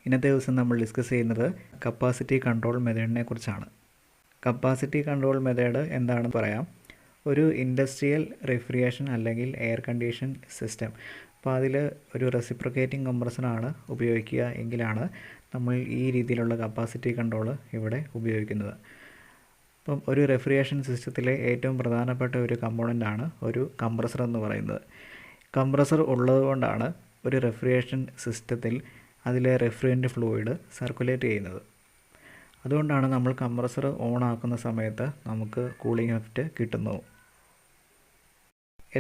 ഇന്നത്തെ ദിവസം നമ്മൾ ഡിസ്കസ് ചെയ്യുന്നത് കപ്പാസിറ്റി കൺട്രോൾ മെത്തേഡിനെ കുറിച്ചാണ്. കപ്പാസിറ്റി കൺട്രോൾ മെത്തേഡ് എന്താണെന്ന് പറയാം. ഒരു ഇൻഡസ്ട്രിയൽ റെഫ്രിജറേഷൻ അല്ലെങ്കിൽ എയർ കണ്ടീഷൻ സിസ്റ്റം, അപ്പോൾ അതിൽ ഒരു റെസിപ്രോക്കേറ്റിംഗ് കംപ്രസറാണ് ഉപയോഗിക്കുക എങ്കിലാണ് നമ്മൾ ഈ രീതിയിലുള്ള കപ്പാസിറ്റി കൺട്രോൾ ഇവിടെ ഉപയോഗിക്കുന്നത്. അപ്പം ഒരു റെഫ്രിജറേഷൻ സിസ്റ്റത്തിലെ ഏറ്റവും പ്രധാനപ്പെട്ട ഒരു കമ്പോണൻ്റാണ് ഒരു കംപ്രസർ എന്ന് പറയുന്നത്. കംപ്രസർ ഉള്ളതുകൊണ്ടാണ് ഒരു റെഫ്രിജറേഷൻ സിസ്റ്റത്തിൽ അതിലെ റെഫ്രിജറൻ്റ് ഫ്ലൂയിഡ് സർക്കുലേറ്റ് ചെയ്യുന്നത്. അതുകൊണ്ടാണ് നമ്മൾ കംപ്രസർ ഓൺ ആക്കുന്ന സമയത്ത് നമുക്ക് കൂളിംഗ് എഫക്റ്റ് കിട്ടുന്നത്.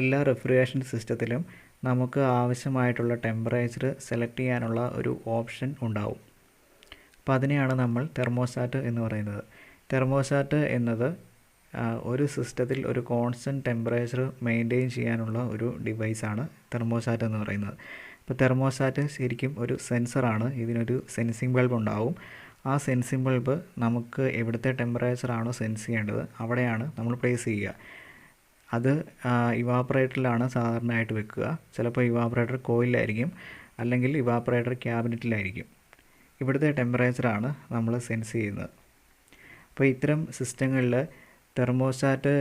എല്ലാ റെഫ്രിജറേഷൻ സിസ്റ്റത്തിലും നമുക്ക് ആവശ്യമായിട്ടുള്ള ടെമ്പറേച്ചർ സെലക്ട് ചെയ്യാനുള്ള ഒരു ഓപ്ഷൻ ഉണ്ടാവും. അപ്പോൾ അതിനെയാണ് നമ്മൾ തെർമോസ്റ്റാറ്റ് എന്ന് പറയുന്നത്. തെർമോസ്റ്റാറ്റ് എന്നത് ഒരു സിസ്റ്റത്തിൽ ഒരു കോൺസ്റ്റൻറ്റ് ടെമ്പറേച്ചർ മെയിൻറ്റെയിൻ ചെയ്യാനുള്ള ഒരു ഡിവൈസാണ് തെർമോസ്റ്റാറ്റ് എന്ന് പറയുന്നത്. ഇപ്പോൾ തെർമോസ്റ്റാറ്റ് ശരിക്കും ഒരു സെൻസറാണ്. ഇതിനൊരു സെൻസിങ് ബൾബ് ഉണ്ടാവും. ആ സെൻസിങ് ബൾബ് നമുക്ക് എവിടുത്തെ ടെമ്പറേച്ചറാണോ സെൻസ് ചെയ്യേണ്ടത് അവിടെയാണ് നമ്മൾ പ്ലേസ് ചെയ്യുക. അത് ഇവാപ്പറേറ്ററിലാണ് സാധാരണയായിട്ട് വെക്കുക. ചിലപ്പോൾ ഇവാപ്പറേറ്റർ കോയിലായിരിക്കും, അല്ലെങ്കിൽ ഇവാപ്പറേറ്റർ ക്യാബിനറ്റിലായിരിക്കും. ഇവിടുത്തെ ടെമ്പറേച്ചറാണ് നമ്മൾ സെൻസ് ചെയ്യുന്നത്. അപ്പോൾ ഇത്തരം സിസ്റ്റങ്ങളിൽ തെർമോസ്റ്റാറ്റ്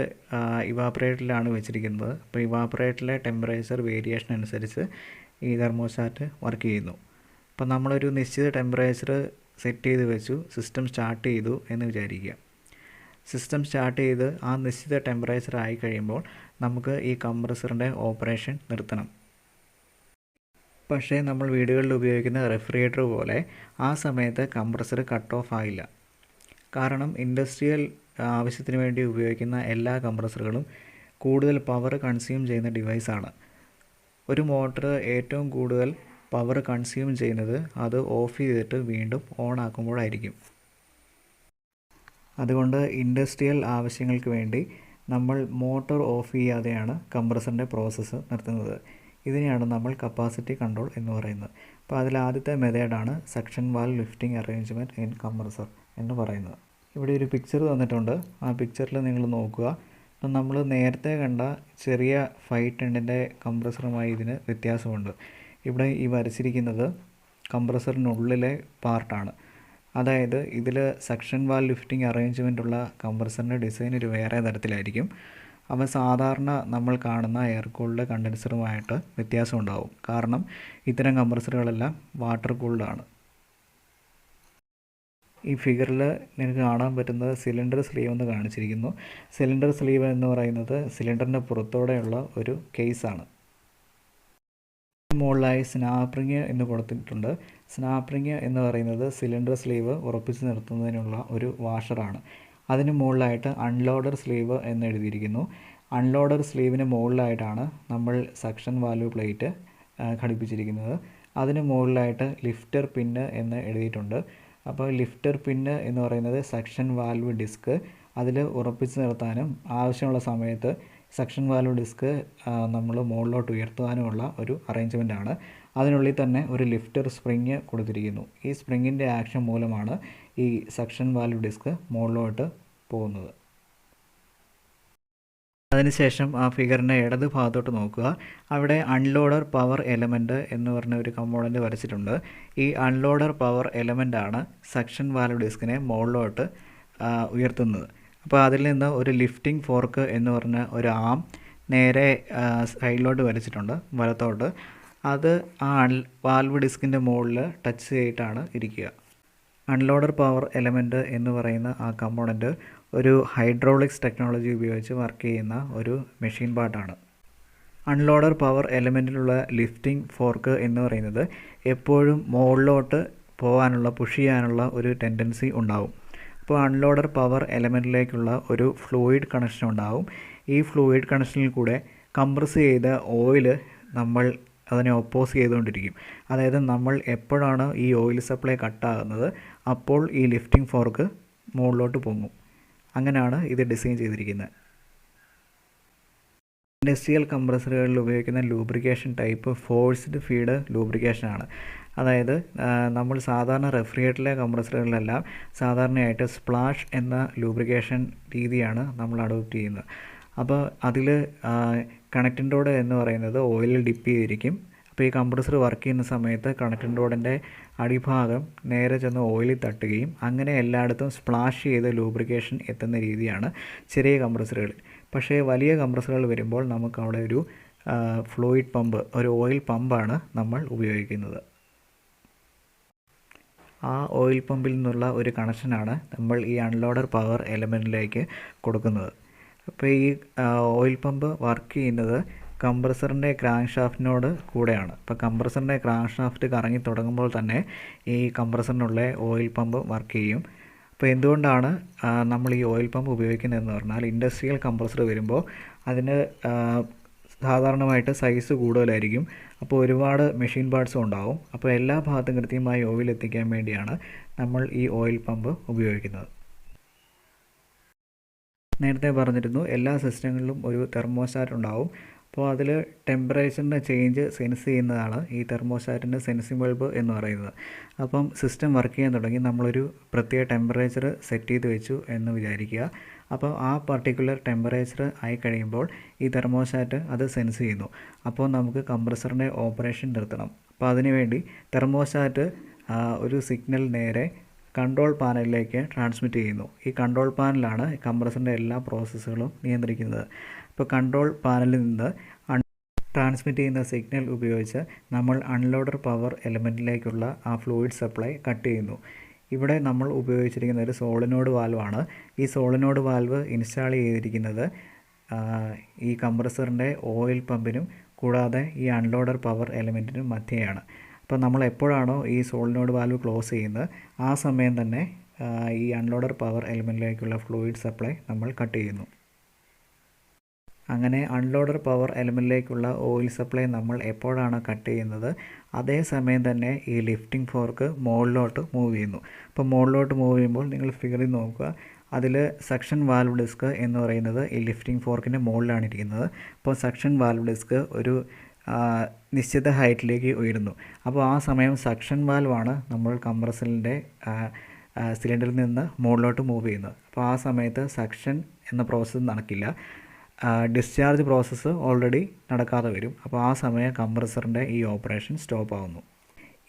ഇവാപ്പറേറ്ററിലാണ് വെച്ചിരിക്കുന്നത്. അപ്പോൾ ഇവാപ്പറേറ്ററിലെ ടെമ്പറേച്ചർ വേരിയേഷൻ അനുസരിച്ച് ഈ തെർമോസ്റ്റാറ്റ് വർക്ക് ചെയ്യുന്നു. അപ്പോൾ നമ്മളൊരു നിശ്ചിത ടെമ്പറേച്ചർ സെറ്റ് ചെയ്ത് വെച്ചു, സിസ്റ്റം സ്റ്റാർട്ട് ചെയ്തു എന്ന് വിചാരിക്കുക. സിസ്റ്റം സ്റ്റാർട്ട് ചെയ്ത് ആ നിശ്ചിത ടെമ്പറേച്ചർ ആയി കഴിയുമ്പോൾ നമുക്ക് ഈ കംപ്രസറിൻ്റെ ഓപ്പറേഷൻ നിർത്തണം. പക്ഷേ നമ്മൾ വീടുകളിൽ ഉപയോഗിക്കുന്ന റെഫ്രിജറേറ്റർ പോലെ ആ സമയത്ത് കംപ്രസർ കട്ട് ഓഫ് ആയില്ല. കാരണം ഇൻഡസ്ട്രിയൽ ആവശ്യത്തിന് വേണ്ടി ഉപയോഗിക്കുന്ന എല്ലാ കംപ്രസറുകളും കൂടുതൽ പവർ കൺസ്യൂം ചെയ്യുന്ന ഡിവൈസാണ്. ഒരു മോട്ടർ ഏറ്റവും കൂടുതൽ പവർ കൺസ്യൂം ചെയ്യുന്നത് അത് ഓഫ് ചെയ്തിട്ട് വീണ്ടും ഓൺ ആക്കുമ്പോഴായിരിക്കും. അതുകൊണ്ട് ഇൻഡസ്ട്രിയൽ ആവശ്യങ്ങൾക്ക് വേണ്ടി നമ്മൾ മോട്ടോർ ഓഫ് ചെയ്യാതെയാണ് കംപ്രസറിൻ്റെ പ്രോസസ്സ് നിർത്തുന്നത്. ഇതിനെയാണ് നമ്മൾ കപ്പാസിറ്റി കൺട്രോൾ എന്ന് പറയുന്നത്. അപ്പോൾ അതിൽ ആദ്യത്തെ മെത്തേഡാണ് suction valve lifting arrangement in compressor എന്ന് പറയുന്നത്. ഇവിടെ ഒരു പിക്ചർ തന്നിട്ടുണ്ട്. ആ പിക്ചറിൽ നിങ്ങൾ നോക്കുക. അപ്പം നമ്മൾ നേരത്തെ കണ്ട ചെറിയ 5 ടണ്ണിൻ്റെ കംപ്രസറുമായി ഇതിന് വ്യത്യാസമുണ്ട്. ഇവിടെ ഈ വരച്ചിരിക്കുന്നത് കംപ്രസറിനുള്ളിലെ പാർട്ടാണ്. അതായത് ഇതിൽ സക്ഷൻ വാൽവ് ലിഫ്റ്റിംഗ് അറേഞ്ച്മെൻ്റ് ഉള്ള കംപ്രസറിൻ്റെ ഡിസൈൻ ഒരു വേറെ തരത്തിലായിരിക്കും. അവ സാധാരണ നമ്മൾ കാണുന്ന എയർ കൂൾഡ് കണ്ടൻസറുമായിട്ട് വ്യത്യാസം ഉണ്ടാവും. കാരണം ഇത്തരം കംപ്രസറുകളെല്ലാം വാട്ടർ കൂൾഡാണ്. ഈ ഫിഗറിൽ നിങ്ങൾക്ക് കാണാൻ പറ്റുന്നത് സിലിണ്ടർ സ്ലീവ് എന്ന് കാണിച്ചിരിക്കുന്നു. സിലിണ്ടർ സ്ലീവ് എന്ന് പറയുന്നത് സിലിണ്ടറിൻ്റെ പുറത്തോടെയുള്ള ഒരു കേസാണ്. മുകളിലായി സ്നാപ്പ് റിങ് എന്ന് കൊടുത്തിട്ടുണ്ട്. സ്നാപ്പ് റിങ് എന്ന് പറയുന്നത് സിലിണ്ടർ സ്ലീവ് ഉറപ്പിച്ച് നിർത്തുന്നതിനുള്ള ഒരു വാഷറാണ്. അതിന് മുകളിലായിട്ട് അൺലോഡർ സ്ലീവ് എന്ന് എഴുതിയിരിക്കുന്നു. അൺലോഡർ സ്ലീവിന് മുകളിലായിട്ടാണ് നമ്മൾ സക്ഷൻ വാൽവ് പ്ലേറ്റ് ഘടിപ്പിച്ചിരിക്കുന്നത്. അതിന് മുകളിലായിട്ട് ലിഫ്റ്റർ പിന്ന് എന്ന് എഴുതിയിട്ടുണ്ട്. അപ്പോൾ ലിഫ്റ്റർ പിന്ന് എന്ന് പറയുന്നത് സക്ഷൻ വാൽവ് ഡിസ്ക്. അതിൽ ഉറപ്പിച്ച് നിർത്താനും ആവശ്യമുള്ള സമയത്ത് സക്ഷൻ വാൽവ് ഡിസ്ക് നമ്മൾ മുകളിലോട്ട് ഉയർത്താനുമുള്ള ഒരു അറേഞ്ച്മെൻറ്റാണ്. അതിനുള്ളിൽ തന്നെ ഒരു ലിഫ്റ്റർ സ്പ്രിങ് കൊടുത്തിരിക്കുന്നു. ഈ സ്പ്രിങ്ങിൻ്റെ ആക്ഷൻ മൂലമാണ് ഈ സക്ഷൻ വാൽവ് ഡിസ്ക് മുകളിലോട്ട് പോകുന്നത്. അതിനുശേഷം ആ ഫിഗറിൻ്റെ ഇടത് ഭാഗത്തോട്ട് നോക്കുക. അവിടെ അൺലോഡർ പവർ എലമെൻറ്റ് എന്ന് പറഞ്ഞ ഒരു കമ്പോണൻറ്റ് വരച്ചിട്ടുണ്ട്. ഈ അൺലോഡർ പവർ എലമെൻ്റാണ് സക്ഷൻ വാൽവ് ഡിസ്കിനെ മുകളിലോട്ട് ഉയർത്തുന്നത്. അപ്പോൾ അതിൽ നിന്ന് ഒരു ലിഫ്റ്റിംഗ് ഫോർക്ക് എന്ന് പറഞ്ഞ ഒരു ആം നേരെ സൈഡിലോട്ട് വരച്ചിട്ടുണ്ട്, വലത്തോട്ട്. അത് ആ വാൽവ് ഡിസ്കിൻ്റെ മുകളിൽ ടച്ച് ചെയ്തിട്ടാണ് ഇരിക്കുക. അൺലോഡർ പവർ എലമെൻറ്റ് എന്ന് പറയുന്ന ആ കമ്പോണൻറ്റ് ഒരു ഹൈഡ്രോളിക്സ് ടെക്നോളജി ഉപയോഗിച്ച് വർക്ക് ചെയ്യുന്ന ഒരു മെഷീൻ പാർട്ടാണ്. അൺലോഡർ പവർ എലമെൻറ്റിലുള്ള ലിഫ്റ്റിംഗ് ഫോർക്ക് എന്ന് പറയുന്നത് എപ്പോഴും മുകളിലോട്ട് പോകാനുള്ള പുഷ് ചെയ്യാനുള്ള ഒരു ടെൻഡൻസി ഉണ്ടാവും. അപ്പോൾ അൺലോഡർ പവർ എലമെൻറ്റിലേക്കുള്ള ഒരു ഫ്ലൂയിഡ് കണക്ഷൻ ഉണ്ടാവും. ഈ ഫ്ലൂയിഡ് കണക്ഷനിൽ കൂടെ കംപ്രസ് ചെയ്ത ഓയിൽ നമ്മൾ അതിനെ ഒപ്പോസ് ചെയ്തുകൊണ്ടിരിക്കും. അതായത് നമ്മൾ എപ്പോഴാണ് ഈ ഓയിൽ സപ്ലൈ കട്ടാകുന്നത് അപ്പോൾ ഈ ലിഫ്റ്റിംഗ് ഫോർക്ക് മുകളിലോട്ട് പൊങ്ങും. അങ്ങനെയാണ് ഇത് ഡിസൈൻ ചെയ്തിരിക്കുന്നത്. ഇൻഡസ്ട്രിയൽ കംപ്രസറുകളിൽ ഉപയോഗിക്കുന്ന ലൂബ്രിക്കേഷൻ ടൈപ്പ് ഫോഴ്സ്ഡ് ഫീഡ് ലൂബ്രിക്കേഷനാണ്. അതായത് നമ്മൾ സാധാരണ റെഫ്രിജറേറ്ററിലെ കംപ്രസറുകളിലെല്ലാം സാധാരണയായിട്ട് സ്പ്ലാഷ് എന്ന ലൂബ്രിക്കേഷൻ രീതിയാണ് നമ്മൾ അഡോപ്റ്റ് ചെയ്യുന്നത്. അപ്പോൾ അതിൽ കണക്റ്റിംഗ് റോഡ് എന്ന് പറയുന്നത് ഓയിലിൽ ഡിപ്പ് ചെയ്തിരിക്കും. അപ്പോൾ ഈ കംപ്രസർ വർക്ക് ചെയ്യുന്ന സമയത്ത് കണക്റ്റിംഗ് റോഡിൻ്റെ അടിഭാഗം നേരെ ചെന്ന് ഓയിലിൽ തട്ടുകയും അങ്ങനെ എല്ലായിടത്തും സ്പ്ലാഷ് ചെയ്ത് ലൂബ്രിക്കേഷൻ എത്തുന്ന രീതിയാണ് ചെറിയ കംപ്രസറുകളിൽ. പക്ഷേ വലിയ കംപ്രസറുകൾ വരുമ്പോൾ നമുക്ക് അവിടെ ഒരു ഫ്ലൂയിഡ് പമ്പ്, ഒരു ഓയിൽ പമ്പാണ് നമ്മൾ ഉപയോഗിക്കുന്നത്. ആ ഓയിൽ പമ്പിൽ നിന്നുള്ള ഒരു കണക്ഷനാണ് നമ്മൾ ഈ അൺലോഡർ പവർ എലമെൻറ്റിലേക്ക് കൊടുക്കുന്നത്. അപ്പോൾ ഈ ഓയിൽ പമ്പ് വർക്ക് ചെയ്യുന്നത് കംപ്രസറിൻ്റെ ക്രാങ്ക് ഷാഫ്റ്റിനോട് കൂടെയാണ്. അപ്പോൾ കംപ്രസറിൻ്റെ ക്രാങ്ക് ഷാഫ്റ്റ് കറങ്ങി തുടങ്ങുമ്പോൾ തന്നെ ഈ കംപ്രസറിനുള്ള ഓയിൽ പമ്പ് വർക്ക് ചെയ്യും. അപ്പോൾ എന്തുകൊണ്ടാണ് നമ്മൾ ഈ ഓയിൽ പമ്പ് ഉപയോഗിക്കുന്നതെന്ന് പറഞ്ഞാൽ, ഇൻഡസ്ട്രിയൽ കംപ്രസർ വരുമ്പോൾ അതിന് സാധാരണമായിട്ട് സൈസ് കൂടുതലായിരിക്കും. അപ്പോൾ ഒരുപാട് മെഷീൻ പാർട്സും ഉണ്ടാവും. അപ്പോൾ എല്ലാ ഭാഗത്തും കൃത്യമായി ഓയിൽ എത്തിക്കാൻ വേണ്ടിയാണ് നമ്മൾ ഈ ഓയിൽ പമ്പ് ഉപയോഗിക്കുന്നത്. നേരത്തെ പറഞ്ഞിരുന്നു, എല്ലാ സിസ്റ്റങ്ങളിലും ഒരു തെർമോസ്റ്റാറ്റ് ഉണ്ടാവും. അപ്പോൾ അതിൽ ടെമ്പറേച്ചറിൻ്റെ ചേഞ്ച് സെൻസ് ചെയ്യുന്നതാണ് ഈ തെർമോസ്റ്റാറ്റിൻ്റെ സെൻസിങ് ബൾബ് എന്ന് പറയുന്നത്. അപ്പം സിസ്റ്റം വർക്ക് ചെയ്യാൻ തുടങ്ങി, നമ്മളൊരു പ്രത്യേക ടെമ്പറേച്ചർ സെറ്റ് ചെയ്ത് വെച്ചു എന്ന് വിചാരിക്കുക. അപ്പോൾ ആ പർട്ടിക്കുലർ ടെമ്പറേച്ചർ ആയി കഴിയുമ്പോൾ ഈ തെർമോസ്റ്റാറ്റ് അത് സെൻസ് ചെയ്യുന്നു. അപ്പോൾ നമുക്ക് കംപ്രസറിൻ്റെ ഓപ്പറേഷൻ നിർത്തണം. അപ്പോൾ അതിനുവേണ്ടി തെർമോസ്റ്റാറ്റ് ഒരു സിഗ്നൽ നേരെ കൺട്രോൾ പാനലിലേക്ക് ട്രാൻസ്മിറ്റ് ചെയ്യുന്നു. ഈ കൺട്രോൾ പാനലാണ് കംപ്രസറിൻ്റെ എല്ലാ പ്രോസസ്സുകളും നിയന്ത്രിക്കുന്നത്. ഇപ്പോൾ കൺട്രോൾ പാനലിൽ നിന്ന് ട്രാൻസ്മിറ്റ് ചെയ്യുന്ന സിഗ്നൽ ഉപയോഗിച്ച് നമ്മൾ അൺലോഡർ പവർ എലമെൻറ്റിലേക്കുള്ള ആ ഫ്ലൂയിഡ് സപ്ലൈ കട്ട് ചെയ്യുന്നു. ഇവിടെ നമ്മൾ ഉപയോഗിച്ചിരിക്കുന്ന ഒരു സോളിനോഡ് വാൽവാണ്. ഈ സോളിനോഡ് വാൽവ് ഇൻസ്റ്റാൾ ചെയ്തിരിക്കുന്നത് ഈ കംപ്രസറിൻ്റെ ഓയിൽ പമ്പിനും കൂടാതെ ഈ അൺലോഡർ പവർ എലമെൻറ്റിനും മധ്യയാണ്. അപ്പോൾ നമ്മൾ എപ്പോഴാണോ ഈ സോളിനോഡ് വാൽവ് ക്ലോസ് ചെയ്യുന്നത്, ആ സമയം തന്നെ ഈ അൺലോഡർ പവർ എലമെൻറ്റിലേക്കുള്ള ഫ്ലൂയിഡ് സപ്ലൈ നമ്മൾ കട്ട് ചെയ്യുന്നു. അങ്ങനെ അൺലോഡർ പവർ എലമെൻറ്റിലേക്കുള്ള ഓയിൽ സപ്ലൈ നമ്മൾ എപ്പോഴാണ് കട്ട് ചെയ്യുന്നത്, അതേ സമയം തന്നെ ഈ ലിഫ്റ്റിംഗ് ഫോർക്ക് മുകളിലോട്ട് മൂവ് ചെയ്യുന്നു. അപ്പോൾ മുകളിലോട്ട് മൂവ് ചെയ്യുമ്പോൾ നിങ്ങൾ ഫിഗറിൽ നോക്കുക, അതിൽ സക്ഷൻ വാൽവ് ഡിസ്ക് എന്ന് പറയുന്നത് ഈ ലിഫ്റ്റിംഗ് ഫോർക്കിൻ്റെ മുകളിലാണ് ഇരിക്കുന്നത്. അപ്പോൾ സക്ഷൻ വാൽവ് ഡിസ്ക് ഒരു നിശ്ചിത ഹൈറ്റിലേക്ക് ഉയരുന്നു. അപ്പോൾ ആ സമയം സക്ഷൻ വാൽവാണ് നമ്മൾ കംപ്രസറിൻ്റെ സിലിണ്ടറിൽ നിന്ന് മുകളിലോട്ട് മൂവ് ചെയ്യുന്നത്. അപ്പോൾ ആ സമയത്ത് സക്ഷൻ എന്ന പ്രോസസ്സ് നടക്കില്ല, ഡിസ്ചാർജ് പ്രോസസ്സ് ഓൾറെഡി നടക്കാതെ വരും. അപ്പോൾ ആ സമയം കംപ്രസറിൻ്റെ ഈ ഓപ്പറേഷൻ സ്റ്റോപ്പ് ആവുന്നു.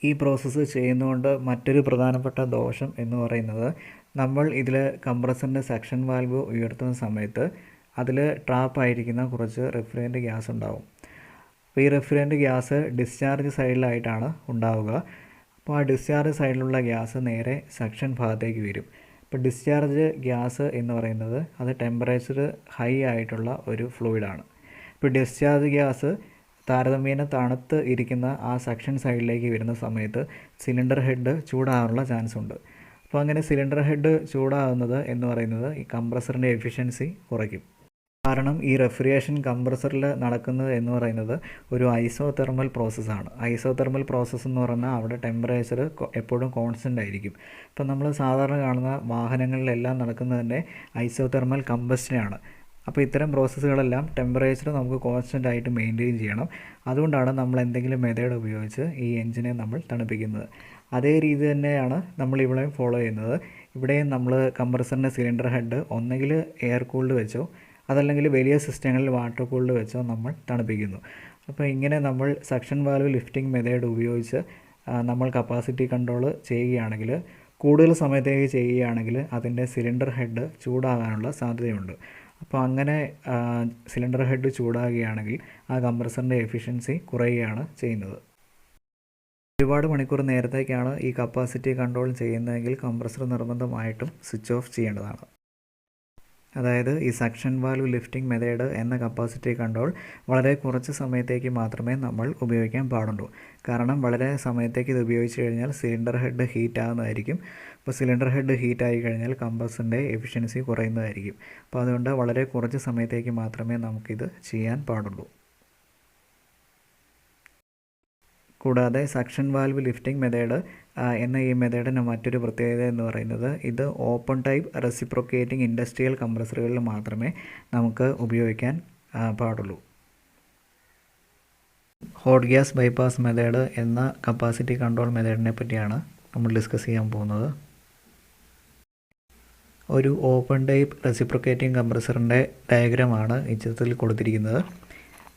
ഈ പ്രോസസ്സ് ചെയ്യുന്നതുകൊണ്ട് മറ്റൊരു പ്രധാനപ്പെട്ട ദോഷം എന്ന് പറയുന്നത്, നമ്മൾ ഇതിൽ കംപ്രസറിൻ്റെ സക്ഷൻ വാൽവ് ഉയർത്തുന്ന സമയത്ത് അതിൽ ട്രാപ്പായിരിക്കുന്ന കുറച്ച് റിഫ്രിജറൻ്റ് ഗ്യാസ് ഉണ്ടാവും. അപ്പോൾ ഈ റിഫ്രിജറൻ്റ് ഗ്യാസ് ഡിസ്ചാർജ് സൈഡിലായിട്ടാണ് ഉണ്ടാവുക. അപ്പോൾ ആ ഡിസ്ചാർജ് സൈഡിലുള്ള ഗ്യാസ് നേരെ സക്ഷൻ ഭാഗത്തേക്ക് വരും. ഇപ്പോൾ ഡിസ്ചാർജ് ഗ്യാസ് എന്ന് പറയുന്നത് അത് ടെമ്പറേച്ചർ ഹൈ ആയിട്ടുള്ള ഒരു ഫ്ലൂയിഡാണ്. ഇപ്പോൾ ഡിസ്ചാർജ് ഗ്യാസ് താരതമ്യേന തണുത്ത് ഇരിക്കുന്ന ആ സക്ഷൻ സൈഡിലേക്ക് വരുന്ന സമയത്ത് സിലിണ്ടർ ഹെഡ് ചൂടാകാനുള്ള ചാൻസ് ഉണ്ട്. അപ്പോൾ അങ്ങനെ സിലിണ്ടർ ഹെഡ് ചൂടാകുന്നത് എന്ന് പറയുന്നത് ഈ കംപ്രസറിൻ്റെ എഫിഷ്യൻസി കുറയ്ക്കും. കാരണം ഈ റെഫ്രിജറേഷൻ കംപ്രസറിൽ നടക്കുന്നത് എന്ന് പറയുന്നത് ഒരു ഐസോതെർമൽ പ്രോസസ്സാണ്. ഐസോതെർമൽ പ്രോസസ്സ് എന്ന് പറഞ്ഞാൽ അവിടെ ടെമ്പറേച്ചർ എപ്പോഴും കോൺസ്റ്റൻ്റ് ആയിരിക്കും. ഇപ്പം നമ്മൾ സാധാരണ കാണുന്ന വാഹനങ്ങളിലെല്ലാം നടക്കുന്നത് തന്നെ ഐസോതെർമൽ കമ്പഷനാണ്. അപ്പോൾ ഇത്തരം പ്രോസസ്സുകളെല്ലാം ടെമ്പറേച്ചർ നമുക്ക് കോൺസ്റ്റൻ്റ് ആയിട്ട് മെയിൻറ്റെയിൻ ചെയ്യണം. അതുകൊണ്ടാണ് നമ്മൾ എന്തെങ്കിലും മെത്തേഡ് ഉപയോഗിച്ച് ഈ എഞ്ചിനെ നമ്മൾ തണുപ്പിക്കുന്നത്. അതേ രീതി തന്നെയാണ് നമ്മൾ ഇവിടെയും ഫോളോ ചെയ്യുന്നത്. ഇവിടെയും നമ്മൾ കംപ്രസറിൻ്റെ സിലിണ്ടർ ഹെഡ് ഒന്നെങ്കിൽ എയർ കൂൾഡ് വെച്ചോ അതല്ലെങ്കിൽ വലിയ സിസ്റ്റങ്ങളിൽ വാട്ടർ കൂൾഡ് വെച്ചോ നമ്മൾ തണുപ്പിക്കുന്നു. അപ്പോൾ ഇങ്ങനെ നമ്മൾ സക്ഷൻ വാൽവ് ലിഫ്റ്റിംഗ് മെത്തേഡ് ഉപയോഗിച്ച് നമ്മൾ കപ്പാസിറ്റി കൺട്രോൾ ചെയ്യുകയാണെങ്കിൽ, കൂടുതൽ സമയത്തേക്ക് ചെയ്യുകയാണെങ്കിൽ അതിൻ്റെ സിലിണ്ടർ ഹെഡ് ചൂടാകാനുള്ള സാധ്യതയുണ്ട്. അപ്പോൾ അങ്ങനെ സിലിണ്ടർ ഹെഡ് ചൂടാകുകയാണെങ്കിൽ ആ കംപ്രസറിൻ്റെ എഫിഷ്യൻസി കുറയുകയാണ് ചെയ്യുന്നത്. ഒരുപാട് മണിക്കൂർ നേരത്തേക്കാണ് ഈ കപ്പാസിറ്റി കൺട്രോൾ ചെയ്യുന്നതെങ്കിൽ കംപ്രസർ നിർബന്ധമായിട്ടും സ്വിച്ച് ഓഫ് ചെയ്യേണ്ടതാണ്. അതായത് ഈ സക്ഷൻ വാൽവ് ലിഫ്റ്റിംഗ് മെത്തേഡ് എന്ന കപ്പാസിറ്റി കൺട്രോൾ വളരെ കുറച്ച് സമയത്തേക്ക് മാത്രമേ നമ്മൾ ഉപയോഗിക്കാൻ പാടുള്ളൂ. കാരണം വളരെ സമയത്തേക്ക് ഇത് ഉപയോഗിച്ച് കഴിഞ്ഞാൽ സിലിണ്ടർ ഹെഡ് ഹീറ്റ് ആകുന്നതായിരിക്കും. അപ്പോൾ സിലിണ്ടർ ഹെഡ് ഹീറ്റ് ആയി കഴിഞ്ഞാൽ കംപ്രസറിൻ്റെ എഫിഷ്യൻസി കുറയുന്നതായിരിക്കും. അപ്പോൾ അതുകൊണ്ട് വളരെ കുറച്ച് സമയത്തേക്ക് മാത്രമേ നമുക്കിത് ചെയ്യാൻ പാടുള്ളൂ. കൂടാതെ സക്ഷൻ വാൽവ് ലിഫ്റ്റിംഗ് മെത്തേഡ് എന്ന ഈ മെത്തേഡിന് മറ്റൊരു പ്രത്യേകത എന്ന് പറയുന്നത്, ഇത് ഓപ്പൺ ടൈപ്പ് റെസിപ്രോക്കേറ്റിംഗ് ഇൻഡസ്ട്രിയൽ കംപ്രസറുകളിൽ മാത്രമേ നമുക്ക് ഉപയോഗിക്കാൻ പാടുള്ളൂ. ഹോട്ട് ഗ്യാസ് ബൈപ്പാസ് മെത്തേഡ് എന്ന കപ്പാസിറ്റി കൺട്രോൾ മെത്തേഡിനെ പറ്റിയാണ് നമ്മൾ ഡിസ്കസ് ചെയ്യാൻ പോകുന്നത്. ഒരു ഓപ്പൺ ടൈപ്പ് റെസിപ്രോക്കേറ്റിംഗ് കംപ്രസറിൻ്റെ ഡയഗ്രമാണ് ഈ ചിത്രത്തിൽ കൊടുത്തിരിക്കുന്നത്.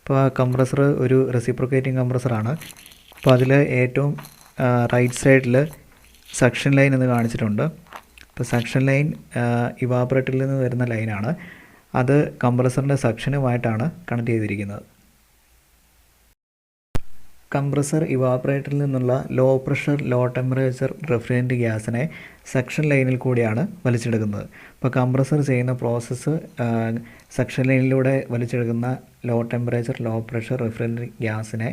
അപ്പോൾ ആ കംപ്രസർ ഒരു റെസിപ്രോക്കേറ്റിംഗ് കംപ്രസറാണ്. അപ്പോൾ അതിൽ ഏറ്റവും റൈറ്റ് സൈഡിൽ സക്ഷൻ ലൈൻ എന്ന് കാണിച്ചിട്ടുണ്ട്. അപ്പോൾ സക്ഷൻ ലൈൻ ഇവാപറേറ്ററിൽ നിന്ന് വരുന്ന ലൈനാണ്. അത് കംപ്രസറിൻ്റെ സക്ഷനുമായിട്ടാണ് കണക്ട് ചെയ്തിരിക്കുന്നത്. കംപ്രസർ ഇവാപറേറ്ററിൽ നിന്നുള്ള low pressure low temperature refrigerant ഗ്യാസിനെ സക്ഷൻ ലൈനിൽ കൂടിയാണ് വലിച്ചെടുക്കുന്നത്. അപ്പോൾ കംപ്രസർ ചെയ്യുന്ന പ്രോസസ്സ് സക്ഷൻ ലൈനിലൂടെ വലിച്ചെടുക്കുന്ന low temperature low pressure refrigerant ഗ്യാസിനെ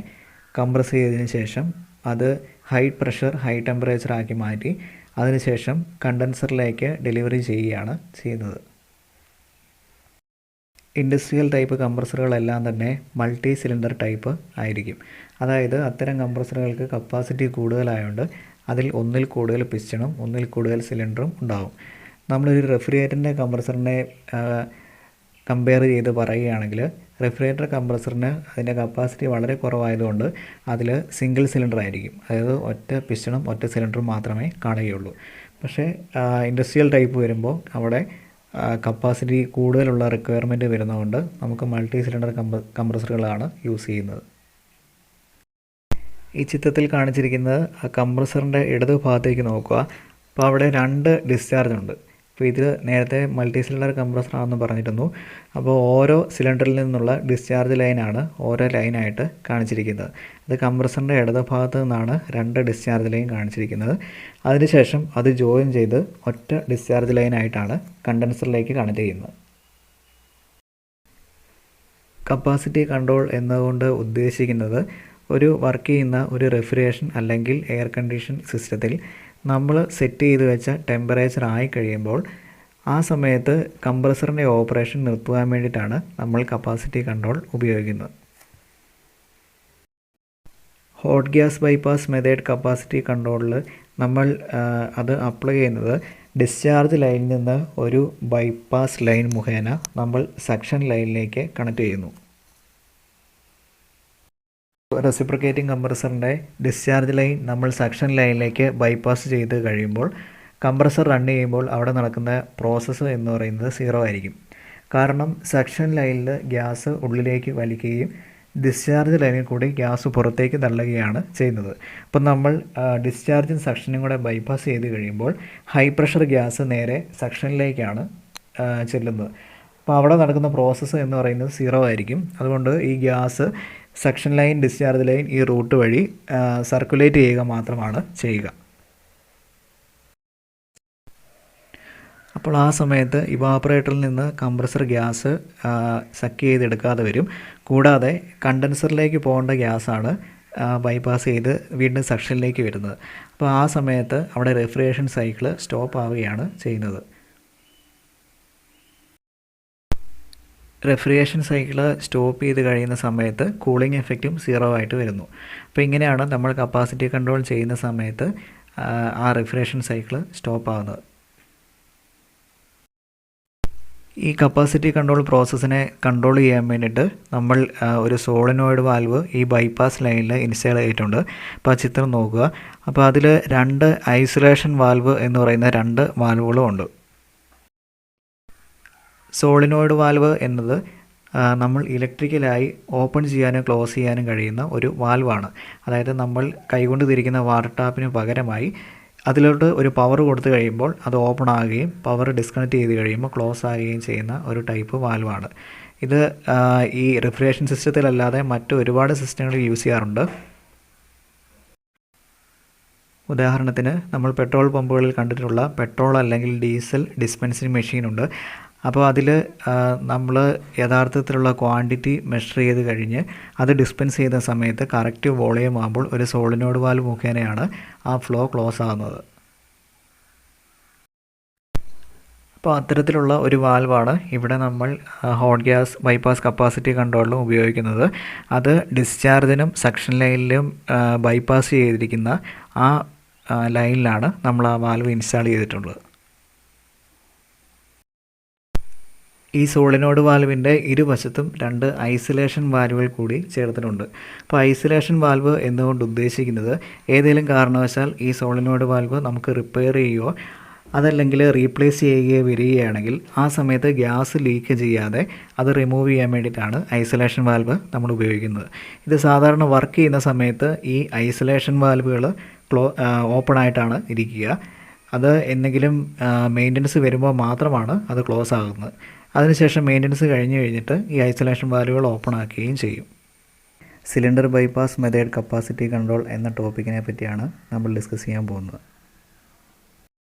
കംപ്രസ് ചെയ്തതിന് ശേഷം അത് ഹൈ പ്രഷർ ഹൈ ടെമ്പറേച്ചർ ആക്കി മാറ്റി അതിനുശേഷം കണ്ടൻസറിലേക്ക് ഡെലിവറി ചെയ്യുകയാണ് ചെയ്യുന്നത്. ഇൻഡസ്ട്രിയൽ ടൈപ്പ് കംപ്രസറുകളെല്ലാം തന്നെ മൾട്ടി സിലിണ്ടർ ടൈപ്പ് ആയിരിക്കും. അതായത് അത്തരം കംപ്രസറുകൾക്ക് കപ്പാസിറ്റി കൂടുതലായതുകൊണ്ട് അതിൽ ഒന്നിൽ കൂടുതൽ പിസ്റ്റണും ഒന്നിൽ കൂടുതൽ സിലിണ്ടറും ഉണ്ടാകും. നമ്മളൊരു റെഫ്രിജറേറ്ററിൻ്റെ കംപ്രസറിനെ കമ്പയർ ചെയ്ത് പറയുകയാണെങ്കിൽ റെഫ്രിജറേറ്റർ കംപ്രസറിന് അതിൻ്റെ കപ്പാസിറ്റി വളരെ കുറവായതുകൊണ്ട് അതിൽ സിംഗിൾ സിലിണ്ടർ ആയിരിക്കും. അതായത് ഒറ്റ പിസ്റ്റണും ഒറ്റ സിലിണ്ടറും മാത്രമേ കാണുകയുള്ളൂ. പക്ഷേ ഇൻഡസ്ട്രിയൽ ടൈപ്പ് വരുമ്പോൾ അവിടെ കപ്പാസിറ്റി കൂടുതലുള്ള റിക്വയർമെൻറ്റ് വരുന്നതുകൊണ്ട് നമുക്ക് മൾട്ടി സിലിണ്ടർ കംപ്രസറുകളാണ് യൂസ് ചെയ്യുന്നത്. ഈ ചിത്രത്തിൽ കാണിച്ചിരിക്കുന്നത് കംപ്രസറിൻ്റെ ഇടത് ഭാഗത്തേക്ക് നോക്കുക. അപ്പോൾ അവിടെ 2 ഡിസ്ചാർജ് ഉണ്ട്. അപ്പോൾ ഇത് നേരത്തെ മൾട്ടി സിലിണ്ടർ കംപ്രസറാണെന്ന് പറഞ്ഞിരുന്നു. അപ്പോൾ ഓരോ സിലിണ്ടറിൽ നിന്നുള്ള ഡിസ്ചാർജ് ലൈനാണ് ഓരോ ലൈനായിട്ട് കാണിച്ചിരിക്കുന്നത്. അത് കംപ്രസറിൻ്റെ ഇടത് ഭാഗത്ത് നിന്നാണ് 2 ഡിസ്ചാർജ് ലൈൻ കാണിച്ചിരിക്കുന്നത്. അതിനുശേഷം അത് ജോയിൻ ചെയ്ത് ഒറ്റ ഡിസ്ചാർജ് ലൈനായിട്ടാണ് കണ്ടൻസറിലേക്ക് കണക്ട് ചെയ്യുന്നത്. കപ്പാസിറ്റി കൺട്രോൾ എന്നതുകൊണ്ട് ഉദ്ദേശിക്കുന്നത് ഒരു വർക്ക് ചെയ്യുന്ന ഒരു റെഫ്രിജറേഷൻ അല്ലെങ്കിൽ എയർ കണ്ടീഷൻ സിസ്റ്റത്തിൽ നമ്മൾ സെറ്റ് ചെയ്ത് വെച്ച ടെമ്പറേച്ചർ ആയി കഴിയുമ്പോൾ ആ സമയത്ത് കംപ്രസറിൻ്റെ ഓപ്പറേഷൻ നിർത്തുവാൻ വേണ്ടിയിട്ടാണ് നമ്മൾ കപ്പാസിറ്റി കൺട്രോൾ ഉപയോഗിക്കുന്നത്. Hot gas bypass method capacity കൺട്രോളിൽ നമ്മൾ അത് അപ്ലൈ ചെയ്യുന്നത് ഡിസ്ചാർജ് ലൈനിൽ നിന്ന് ഒരു ബൈപ്പാസ് ലൈൻ മുഖേന നമ്മൾ സക്ഷൻ ലൈനിലേക്ക് കണക്ട് ചെയ്യുന്നു. റെസിപ്രോക്കേറ്റിംഗ് കംപ്രസറിൻ്റെ ഡിസ്ചാർജ് ലൈൻ നമ്മൾ സക്ഷൻ ലൈനിലേക്ക് ബൈപ്പാസ് ചെയ്ത് കഴിയുമ്പോൾ കംപ്രസർ റൺ ചെയ്യുമ്പോൾ അവിടെ നടക്കുന്ന പ്രോസസ്സ് എന്ന് പറയുന്നത് 0 ആയിരിക്കും. കാരണം സക്ഷൻ ലൈനിൽ ഗ്യാസ് ഉള്ളിലേക്ക് വലിക്കുകയും ഡിസ്ചാർജ് ലൈനിൽ കൂടി ഗ്യാസ് പുറത്തേക്ക് തള്ളുകയാണ് ചെയ്യുന്നത്. അപ്പം നമ്മൾ ഡിസ്ചാർജും സക്ഷനും കൂടെ ബൈപ്പാസ് ചെയ്ത് കഴിയുമ്പോൾ ഹൈ പ്രഷർ ഗ്യാസ് നേരെ സക്ഷനിലേക്കാണ് ചെല്ലുന്നത്. അപ്പോൾ അവിടെ നടക്കുന്ന പ്രോസസ്സ് എന്ന് പറയുന്നത് 0 ആയിരിക്കും. അതുകൊണ്ട് ഈ gas suction line discharge line ഈ റൂട്ട് വഴി സർക്കുലേറ്റ് ചെയ്യുക മാത്രമാണ് ചെയ്യുക. അപ്പോൾ ആ സമയത്ത് ഇവാപറേറ്ററിൽ നിന്ന് കംപ്രസർ ഗ്യാസ് സക്ക് ചെയ്തെടുക്കാതെ വരും. കൂടാതെ കണ്ടൻസറിലേക്ക് പോകേണ്ട ഗ്യാസാണ് ബൈപ്പാസ് ചെയ്ത് വീണ്ടും സക്ഷനിലേക്ക് വരുന്നത്. അപ്പോൾ ആ സമയത്ത് അവിടെ റെഫ്രിജറേഷൻ സൈക്കിൾ സ്റ്റോപ്പ് ആവുകയാണ് ചെയ്യുന്നത്. റെഫ്രിജറേഷൻ സൈക്കിൾ സ്റ്റോപ്പ് ചെയ്ത് കഴിയുന്ന സമയത്ത് കൂളിംഗ് എഫക്റ്റും 0 ആയിട്ട് വരുന്നു. അപ്പോൾ ഇങ്ങനെയാണ് നമ്മൾ കപ്പാസിറ്റി കൺട്രോൾ ചെയ്യുന്ന സമയത്ത് ആ റെഫ്രിജറേഷൻ സൈക്കിൾ സ്റ്റോപ്പ് ആകുന്നത്. ഈ കപ്പാസിറ്റി കൺട്രോൾ പ്രോസസ്സിനെ കൺട്രോൾ ചെയ്യാൻ വേണ്ടിയിട്ട് നമ്മൾ ഒരു സോളിനോയിഡ് വാൽവ് ഈ ബൈപ്പാസ് ലൈനിൽ ഇൻസ്റ്റാൾ ചെയ്തിട്ടുണ്ട്. അപ്പോൾ ആ ചിത്രം നോക്കുക. അപ്പോൾ അതിൽ 2 ഐസൊലേഷൻ വാൽവ് എന്ന് പറയുന്ന 2 വാൽവുകളും ഉണ്ട്. സോളിനോയിഡ് വാൽവ് എന്നത് നമ്മൾ ഇലക്ട്രിക്കലായി ഓപ്പൺ ചെയ്യാനും ക്ലോസ് ചെയ്യാനും കഴിയുന്ന ഒരു വാൽവാണ്. അതായത് നമ്മൾ കൈകൊണ്ട് തിരിക്കുന്ന വാട്ടർ ടാപ്പിന് പകരമായി അതിലോട്ട് ഒരു പവർ കൊടുത്തു കഴിയുമ്പോൾ അത് ഓപ്പൺ ആകുകയും പവർ ഡിസ്കണക്ട് ചെയ്ത് കഴിയുമ്പോൾ ക്ലോസ് ആകുകയും ചെയ്യുന്ന ഒരു ടൈപ്പ് വാൽവാണ്. ഇത് ഈ റെഫ്രിജറേഷൻ സിസ്റ്റത്തിലല്ലാതെ മറ്റ് ഒരുപാട് സിസ്റ്റങ്ങളിൽ യൂസ് ചെയ്യാറുണ്ട്. ഉദാഹരണത്തിന് നമ്മൾ പെട്രോൾ പമ്പുകളിൽ കണ്ടിട്ടുള്ള പെട്രോൾ അല്ലെങ്കിൽ ഡീസൽ ഡിസ്പെൻസിങ് മെഷീനുണ്ട്. അപ്പോൾ അതിൽ നമ്മൾ യഥാർത്ഥത്തിലുള്ള ക്വാണ്ടിറ്റി മെഷർ ചെയ്ത് കഴിഞ്ഞ് അത് ഡിസ്പെൻസ് ചെയ്യുന്ന സമയത്ത് കറക്റ്റ് വോളിയം ആകുമ്പോൾ ഒരു സോളിനോയിഡ് വാൽവ് മുഖേനയാണ് ആ ഫ്ലോ ക്ലോസ് ആകുന്നത്. അപ്പോൾ അത്തരത്തിലുള്ള ഒരു വാൽവാണ് ഇവിടെ നമ്മൾ ഹോട്ട് ഗ്യാസ് ബൈപ്പാസ് കപ്പാസിറ്റി കൺട്രോളിലും ഉപയോഗിക്കുന്നത്. അത് ഡിസ്ചാർജിനും സക്ഷൻ ലൈനിലും ബൈപ്പാസ് ചെയ്തിരിക്കുന്ന ആ ലൈനിലാണ് നമ്മൾ ആ വാൽവ് ഇൻസ്റ്റാൾ ചെയ്തിട്ടുള്ളത്. ഈ സോളിനോയിഡ് വാൽവിൻ്റെ ഇരുവശത്തും 2 ഐസൊലേഷൻ വാൽവുകൾ കൂടി ചേർത്തിട്ടുണ്ട്. അപ്പോൾ ഐസൊലേഷൻ വാൽവ് എന്നുകൊണ്ട് ഉദ്ദേശിക്കുന്നത് ഏതെങ്കിലും കാരണവശാൽ ഈ സോളിനോയിഡ് വാൽവ് നമുക്ക് റിപ്പയർ ചെയ്യുകയോ അതല്ലെങ്കിൽ റീപ്ലേസ് ചെയ്യുകയോ വരികയാണെങ്കിൽ ആ സമയത്ത് ഗ്യാസ് ലീക്ക് ചെയ്യാതെ അത് റിമൂവ് ചെയ്യാൻ വേണ്ടിയിട്ടാണ് ഐസൊലേഷൻ വാൽവ് നമ്മൾ ഉപയോഗിക്കുന്നത്. ഇത് സാധാരണ വർക്ക് ചെയ്യുന്ന സമയത്ത് ഈ ഐസൊലേഷൻ വാൽവുകൾ ഓപ്പൺ ആയിട്ടാണ് ഇരിക്കുക. അത് എന്തെങ്കിലും മെയിൻ്റനൻസ് വരുമ്പോൾ മാത്രമാണ് അത് ക്ലോസ് ആകുന്നത്. അതിനുശേഷം മെയിൻ്റനൻസ് കഴിഞ്ഞിട്ട് ഈ ഐസൊലേഷൻ വാൽവുകൾ ഓപ്പൺ ആക്കുകയും ചെയ്യും. Cylinder bypass method capacity control എന്ന ടോപ്പിക്കിനെ പറ്റിയാണ് നമ്മൾ ഡിസ്കസ് ചെയ്യാൻ പോകുന്നത്.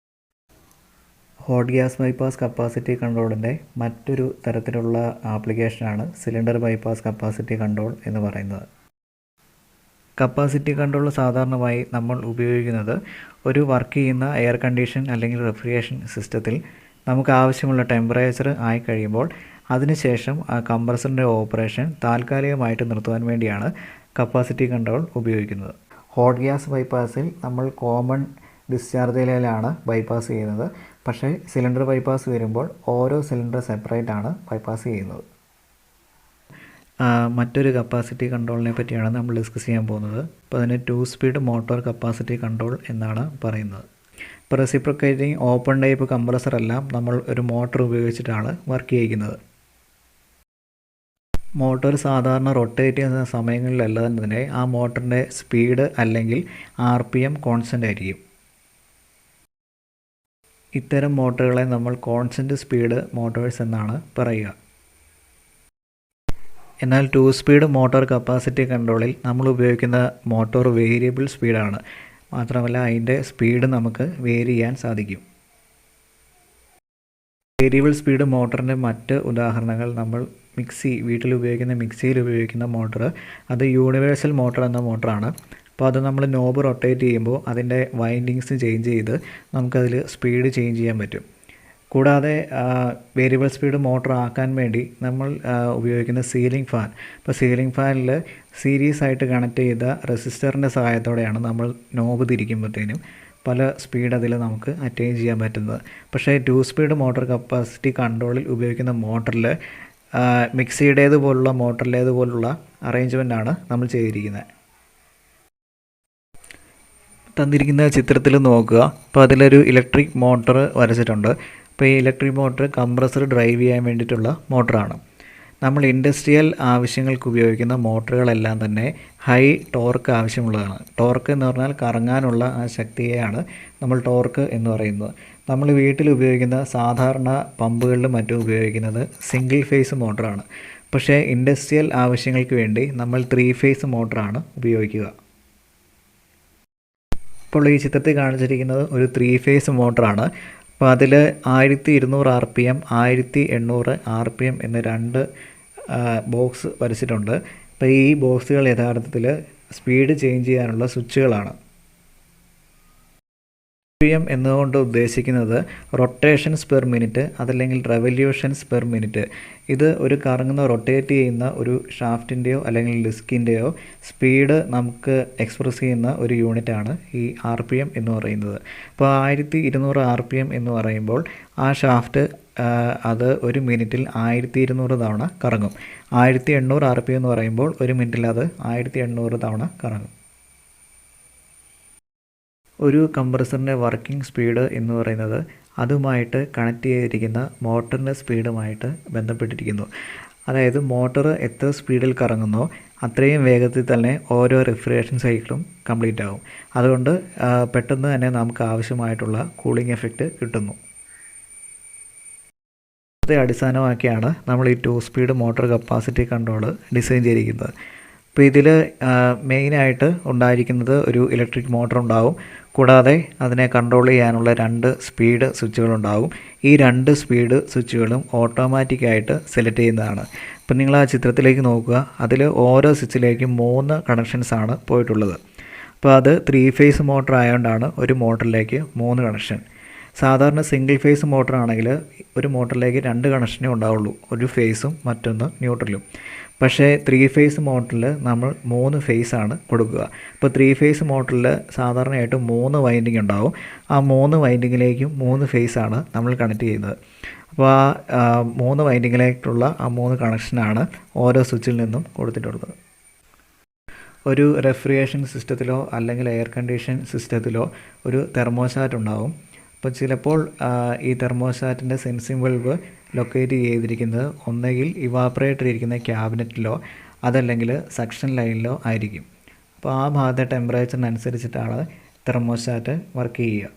ഹോട്ട് ഗ്യാസ് ബൈപ്പാസ് കപ്പാസിറ്റി കൺട്രോളിൻ്റെ മറ്റൊരു തരത്തിലുള്ള ആപ്ലിക്കേഷനാണ് സിലിണ്ടർ ബൈപ്പാസ് കപ്പാസിറ്റി കൺട്രോൾ എന്ന് പറയുന്നത്. കപ്പാസിറ്റി കൺട്രോൾ സാധാരണമായി നമ്മൾ ഉപയോഗിക്കുന്നത് ഒരു വർക്ക് ചെയ്യുന്ന എയർ കണ്ടീഷൻ അല്ലെങ്കിൽ റെഫ്രിജറേഷൻ സിസ്റ്റത്തിൽ നമുക്ക് ആവശ്യമുള്ള ടെമ്പറേച്ചർ ആയി കഴിയുമ്പോൾ അതിനുശേഷം ആ കംപ്രസറിൻ്റെ ഓപ്പറേഷൻ താൽക്കാലികമായിട്ട് നിർത്തുവാൻ വേണ്ടിയാണ് കപ്പാസിറ്റി കൺട്രോൾ ഉപയോഗിക്കുന്നത്. ഹോട്ട് ഗ്യാസ് ബൈപ്പാസിൽ നമ്മൾ കോമൺ ഡിസ്ചാർജിലാണ് ബൈപ്പാസ് ചെയ്യുന്നത്. പക്ഷേ സിലിണ്ടർ ബൈപ്പാസ് വരുമ്പോൾ ഓരോ സിലിണ്ടർ സെപ്പറേറ്റ് ആണ് ബൈപ്പാസ് ചെയ്യുന്നത്. മറ്റൊരു കപ്പാസിറ്റി കൺട്രോളിനെ പറ്റിയാണ് നമ്മൾ ഡിസ്കസ് ചെയ്യാൻ പോകുന്നത്. അപ്പോൾ അതിന് 2 സ്പീഡ് മോട്ടോർ കപ്പാസിറ്റി കൺട്രോൾ എന്നാണ് പറയുന്നത്. ഇപ്പോൾ റെസിപ്രോക്കേറ്റിംഗ് ഓപ്പൺ ടൈപ്പ് കംപ്രസറെല്ലാം നമ്മൾ ഒരു മോട്ടോർ ഉപയോഗിച്ചിട്ടാണ് വർക്ക് ചെയ്യിക്കുന്നത്. മോട്ടോർ സാധാരണ റൊട്ടേറ്റ് ചെയ്യുന്ന സമയങ്ങളിലെല്ലാം തന്നെ ആ മോട്ടറിൻ്റെ സ്പീഡ് അല്ലെങ്കിൽ RPM കോൺസ്റ്റൻ്റ് ആയിരിക്കും. ഇത്തരം മോട്ടോറുകളെ നമ്മൾ കോൺസ്റ്റൻ്റ് സ്പീഡ് മോട്ടോഴ്സ് എന്നാണ് പറയുക. എന്നാൽ 2 സ്പീഡ് മോട്ടോർ കപ്പാസിറ്റി കൺട്രോളിൽ നമ്മൾ ഉപയോഗിക്കുന്ന മോട്ടോർ വേരിയബിൾ സ്പീഡാണ്. മാത്രമല്ല അതിൻ്റെ സ്പീഡ് നമുക്ക് വേരി ചെയ്യാൻ സാധിക്കും. വേരിയബിൾ സ്പീഡ് മോട്ടറിൻ്റെ മറ്റ് ഉദാഹരണങ്ങൾ നമ്മൾ വീട്ടിൽ ഉപയോഗിക്കുന്ന മിക്സിയിൽ ഉപയോഗിക്കുന്ന മോട്ടർ, അത് യൂണിവേഴ്സൽ മോട്ടർ എന്ന മോട്ടറാണ്. അപ്പോൾ അത് നമ്മൾ നോബ് റൊട്ടേറ്റ് ചെയ്യുമ്പോൾ അതിൻ്റെ വൈൻഡിങ്സ് ചേഞ്ച് ചെയ്ത് നമുക്കതിൽ സ്പീഡ് ചേഞ്ച് ചെയ്യാൻ പറ്റും. കൂടാതെ വേരിയബിൾ സ്പീഡ് മോട്ടർ ആക്കാൻ വേണ്ടി നമ്മൾ ഉപയോഗിക്കുന്ന സീലിംഗ് ഫാൻ. ഇപ്പോൾ സീലിംഗ് ഫാനിൽ സീരീസ് ആയിട്ട് കണക്ട് ചെയ്ത റെസിസ്റ്ററിൻ്റെ സഹായത്തോടെയാണ് നമ്മൾ നോബ് തിരിക്കുമ്പോഴത്തേനും പല സ്പീഡ് അതിൽ നമുക്ക് അറ്റൈൻ ചെയ്യാൻ പറ്റുന്നത്. പക്ഷേ 2 സ്പീഡ് മോട്ടോർ കപ്പാസിറ്റി കൺട്രോളിൽ ഉപയോഗിക്കുന്ന മോട്ടറിൽ മിക്സിയുടേതുപോലുള്ള മോട്ടറിലേതുപോലുള്ള അറേഞ്ച്മെൻറ്റാണ് നമ്മൾ ചെയ്തിരിക്കുന്നത്. തന്നിരിക്കുന്ന ചിത്രത്തിൽ നോക്കുക. അപ്പോൾ അതിലൊരു ഇലക്ട്രിക് മോട്ടർ വരച്ചിട്ടുണ്ട്. അപ്പോൾ ഈ ഇലക്ട്രിക് മോട്ടർ കംപ്രസർ ഡ്രൈവ് ചെയ്യാൻ വേണ്ടിയിട്ടുള്ള മോട്ടറാണ്. നമ്മൾ ഇൻഡസ്ട്രിയൽ ആവശ്യങ്ങൾക്ക് ഉപയോഗിക്കുന്ന മോട്ടറുകളെല്ലാം തന്നെ ഹൈ ടോർക്ക് ആവശ്യമുള്ളതാണ്. ടോർക്ക് എന്ന് പറഞ്ഞാൽ കറങ്ങാനുള്ള ആ ശക്തിയെയാണ് നമ്മൾ ടോർക്ക് എന്ന് പറയുന്നത്. നമ്മൾ വീട്ടിൽ ഉപയോഗിക്കുന്ന സാധാരണ പമ്പുകളിലും മറ്റും ഉപയോഗിക്കുന്നത് സിംഗിൾ ഫേസ് മോട്ടറാണ്. പക്ഷേ ഇൻഡസ്ട്രിയൽ ആവശ്യങ്ങൾക്ക് വേണ്ടി നമ്മൾ 3 ഫേസ് മോട്ടറാണ് ഉപയോഗിക്കുക. ഇപ്പോൾ ഈ ചിത്രത്തിൽ കാണിച്ചിരിക്കുന്നത് ഒരു 3 ഫേസ് മോട്ടറാണ്. അപ്പോൾ അതിൽ 1200 RPM 1800 RPM എന്ന 2 ബോക്സ് വരച്ചിട്ടുണ്ട്. അപ്പോൾ ഈ ബോക്സുകൾ യഥാർത്ഥത്തിൽ സ്പീഡ് ചേഞ്ച് ചെയ്യാനുള്ള സ്വിച്ചുകളാണ്. RPM എന്നുകൊണ്ട് ഉദ്ദേശിക്കുന്നത് റൊട്ടേഷൻസ് പെർ മിനിറ്റ്, അതല്ലെങ്കിൽ റെവല്യൂഷൻസ് പെർ മിനിറ്റ്. ഇത് ഒരു കറങ്ങുന്ന റൊട്ടേറ്റ് ചെയ്യുന്ന ഒരു ഷാഫ്റ്റിൻ്റെയോ അല്ലെങ്കിൽ ഡിസ്കിൻ്റെയോ സ്പീഡ് നമുക്ക് എക്സ്പ്രസ് ചെയ്യുന്ന ഒരു യൂണിറ്റാണ് ഈ RPM എന്ന് പറയുന്നത്. അപ്പോൾ 1200 RPM എന്ന് പറയുമ്പോൾ ആ ഷാഫ്റ്റ് അത് ഒരു മിനിറ്റിൽ 1200 തവണ കറങ്ങും. 1800 RPM എന്ന് പറയുമ്പോൾ ഒരു മിനിറ്റിൽ അത് 1800 തവണ കറങ്ങും. ഒരു കംപ്രസറിൻ്റെ വർക്കിംഗ് സ്പീഡ് എന്ന് പറയുന്നത് അതുമായിട്ട് കണക്ട് ചെയ്തിരിക്കുന്ന മോട്ടറിൻ്റെ സ്പീഡുമായിട്ട് ബന്ധപ്പെട്ടിരിക്കുന്നു. അതായത് മോട്ടർ എത്ര സ്പീഡിൽ കറങ്ങുന്നോ അത്രയും വേഗത്തിൽ തന്നെ ഓരോ റെഫ്രിജറേഷൻ സൈക്കിളും കംപ്ലീറ്റ് ആകും. അതുകൊണ്ട് പെട്ടെന്ന് തന്നെ നമുക്ക് ആവശ്യമായിട്ടുള്ള കൂളിംഗ് എഫക്റ്റ് കിട്ടുന്നു. ഇത് അടിസ്ഥാനമാക്കിയാണ് നമ്മൾ ഈ 2 speed motor capacity control design ചെയ്തിരിക്കുന്നത്. അപ്പോൾ ഇതിൽ മെയിനായിട്ട് ഉണ്ടായിരിക്കുന്നത് ഒരു ഇലക്ട്രിക് മോട്ടർ ഉണ്ടാവും. കൂടാതെ അതിനെ കൺട്രോൾ ചെയ്യാനുള്ള 2 സ്പീഡ് സ്വിച്ചുകളുണ്ടാകും. ഈ 2 സ്പീഡ് സ്വിച്ചുകളും ഓട്ടോമാറ്റിക്കായിട്ട് സെലക്ട് ചെയ്യുന്നതാണ്. ഇപ്പം നിങ്ങൾ ആ ചിത്രത്തിലേക്ക് നോക്കുക. അതിൽ ഓരോ സ്വിച്ചിലേക്കും 3 കണക്ഷൻസാണ് പോയിട്ടുള്ളത്. അപ്പോൾ അത് 3 ഫേസ് മോട്ടർ ആയതുകൊണ്ടാണ് ഒരു മോട്ടറിലേക്ക് 3 കണക്ഷൻ. സാധാരണ സിംഗിൾ ഫേസ് മോട്ടർ ആണെങ്കിൽ ഒരു മോട്ടറിലേക്ക് 2 കണക്ഷനേ ഉണ്ടാവുള്ളൂ, ഒരു ഫേസും മറ്റൊന്ന് ന്യൂട്രലും. പക്ഷേ 3 ഫേസ് മോട്ടറിൽ നമ്മൾ 3 ഫേസാണ് കൊടുക്കുക. ഇപ്പോൾ 3 ഫേസ് മോട്ടറിൽ സാധാരണയായിട്ട് 3 വൈൻഡിങ് ഉണ്ടാവും. ആ 3 വൈൻഡിങ്ങിലേക്കും 3 ഫേസാണ് നമ്മൾ കണക്ട് ചെയ്യുന്നത്. അപ്പോൾ ആ 3 വൈൻഡിങ്ങിലേക്കുള്ള ആ 3 കണക്ഷനാണ് ഓരോ സ്വിച്ചിൽ നിന്നും കൊടുത്തിട്ടുള്ളത്. ഒരു റെഫ്രിജറേഷൻ സിസ്റ്റത്തിലോ അല്ലെങ്കിൽ എയർ കണ്ടീഷൻ സിസ്റ്റത്തിലോ ഒരു തെർമോസ്റ്റാറ്റ് ഉണ്ടാവും. അപ്പോൾ ചിലപ്പോൾ ഈ തെർമോസ്റ്റാറ്റിൻ്റെ സെൻസിങ് ബൾബ് ലൊക്കേറ്റ് ചെയ്തിരിക്കുന്നത് ഒന്നുകിൽ ഇവാപ്പറേറ്റർ ഇരിക്കുന്ന ക്യാബിനറ്റിലോ അതല്ലെങ്കിൽ സക്ഷൻ ലൈനിലോ ആയിരിക്കും. അപ്പോൾ ആ ഭാഗത്തെ ടെമ്പറേച്ചറിനനുസരിച്ചിട്ടാണ് തെർമോസ്റ്റാറ്റ് വർക്ക് ചെയ്യുക.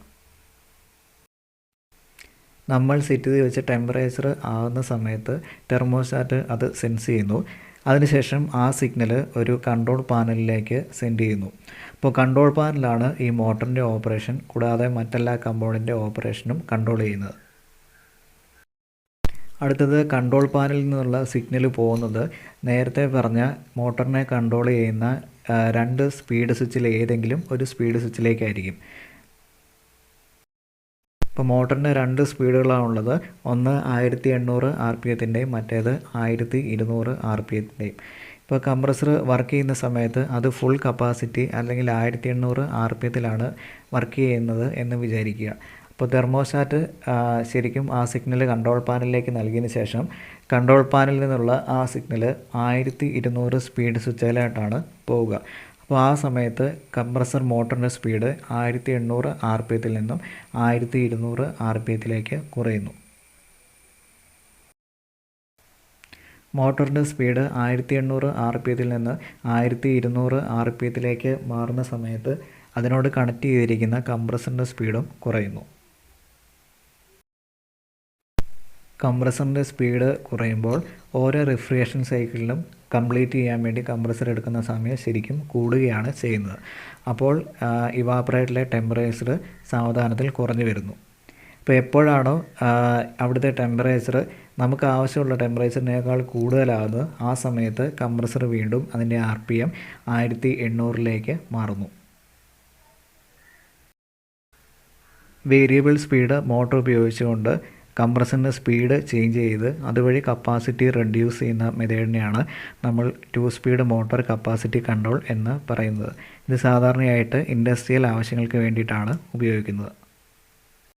നമ്മൾ സെറ്റ് ചെയ്ത് വെച്ച ടെമ്പറേച്ചർ ആകുന്ന സമയത്ത് തെർമോസ്റ്റാറ്റ് അത് സെൻസ് ചെയ്യുന്നു. അതിനുശേഷം ആ സിഗ്നൽ ഒരു കൺട്രോൾ പാനലിലേക്ക് സെൻഡ് ചെയ്യുന്നു. അപ്പോൾ കൺട്രോൾ പാനലാണ് ഈ മോട്ടറിൻ്റെ ഓപ്പറേഷൻ കൂടാതെ മറ്റെല്ലാ കമ്പോണൻ്റ് ഓപ്പറേഷനും കൺട്രോൾ ചെയ്യുന്നത്. അടുത്തത് കൺട്രോൾ പാനലിൽ നിന്നുള്ള സിഗ്നൽ പോകുന്നത് നേരത്തെ പറഞ്ഞ മോട്ടറിനെ കൺട്രോൾ ചെയ്യുന്ന 2 സ്പീഡ് സ്വിച്ചിൽ ഏതെങ്കിലും ഒരു സ്പീഡ് സ്വിച്ചിലേക്കായിരിക്കും. ഇപ്പോൾ മോട്ടറിന് 2 സ്പീഡുകളാണുള്ളത്. ഒന്ന് 1800 RPMത്തിൻ്റെയും മറ്റേത് 1200 RPMത്തിൻ്റെയും. ഇപ്പോൾ കംപ്രസർ വർക്ക് ചെയ്യുന്ന സമയത്ത് അത് ഫുൾ കപ്പാസിറ്റി അല്ലെങ്കിൽ 1800 RPMത്തിലാണ് വർക്ക് ചെയ്യുന്നത് എന്ന് വിചാരിക്കുക. അപ്പോൾ തെർമോസ്റ്റാറ്റ് ശരിക്കും ആ സിഗ്നൽ കൺട്രോൾ പാനലിലേക്ക് നൽകിയതിന് ശേഷം കൺട്രോൾ പാനലിൽ നിന്നുള്ള ആ സിഗ്നൽ 1200 സ്പീഡ് സ്വിച്ചിലായിട്ടാണ് പോവുക. അപ്പോൾ ആ സമയത്ത് കംപ്രസർ മോട്ടറിൻ്റെ സ്പീഡ് 1800 RPMത്തിൽ നിന്നും 1200 RPMത്തിലേക്ക് കുറയുന്നു. മോട്ടറിൻ്റെ സ്പീഡ് 1800 RPMത്തിൽ നിന്ന് 1200 RPMത്തിലേക്ക് മാറുന്ന സമയത്ത് അതിനോട് കണക്ട് ചെയ്തിരിക്കുന്ന കംപ്രസറിൻ്റെ സ്പീഡും കുറയുന്നു. കംപ്രസറിൻ്റെ സ്പീഡ് കുറയുമ്പോൾ ഓരോ റിഫ്രിജറേഷൻ സൈക്കിളിലും കംപ്ലീറ്റ് ചെയ്യാൻ വേണ്ടി കംപ്രസർ എടുക്കുന്ന സമയം ശരിക്കും കൂടുകയാണ് ചെയ്യുന്നത്. അപ്പോൾ ഇവാപ്പറേറ്ററിലെ ടെമ്പറേച്ചർ സാവധാനത്തിൽ കുറഞ്ഞു വരുന്നു. അപ്പോൾ എപ്പോഴാണോ അവിടുത്തെ ടെമ്പറേച്ചർ നമുക്ക് ആവശ്യമുള്ള ടെമ്പറേച്ചറിനേക്കാൾ കൂടുതലാകുന്നത് ആ സമയത്ത് കംപ്രസർ വീണ്ടും അതിൻ്റെ RPM 1800ലേക്ക് മാറുന്നു. വേരിയബിൾ സ്പീഡ് മോട്ടോർ ഉപയോഗിച്ചുകൊണ്ട് കംപ്രസറിൻ്റെ സ്പീഡ് ചേഞ്ച് ചെയ്ത് അതുവഴി കപ്പാസിറ്റി റെഡ്യൂസ് ചെയ്യുന്ന മെത്തേഡിനെയാണ് നമ്മൾ 2 സ്പീഡ് മോട്ടോർ കപ്പാസിറ്റി കൺട്രോൾ എന്ന് പറയുന്നത്. ഇത് സാധാരണയായിട്ട് ഇൻഡസ്ട്രിയൽ ആവശ്യങ്ങൾക്ക് വേണ്ടിയിട്ടാണ് ഉപയോഗിക്കുന്നത്.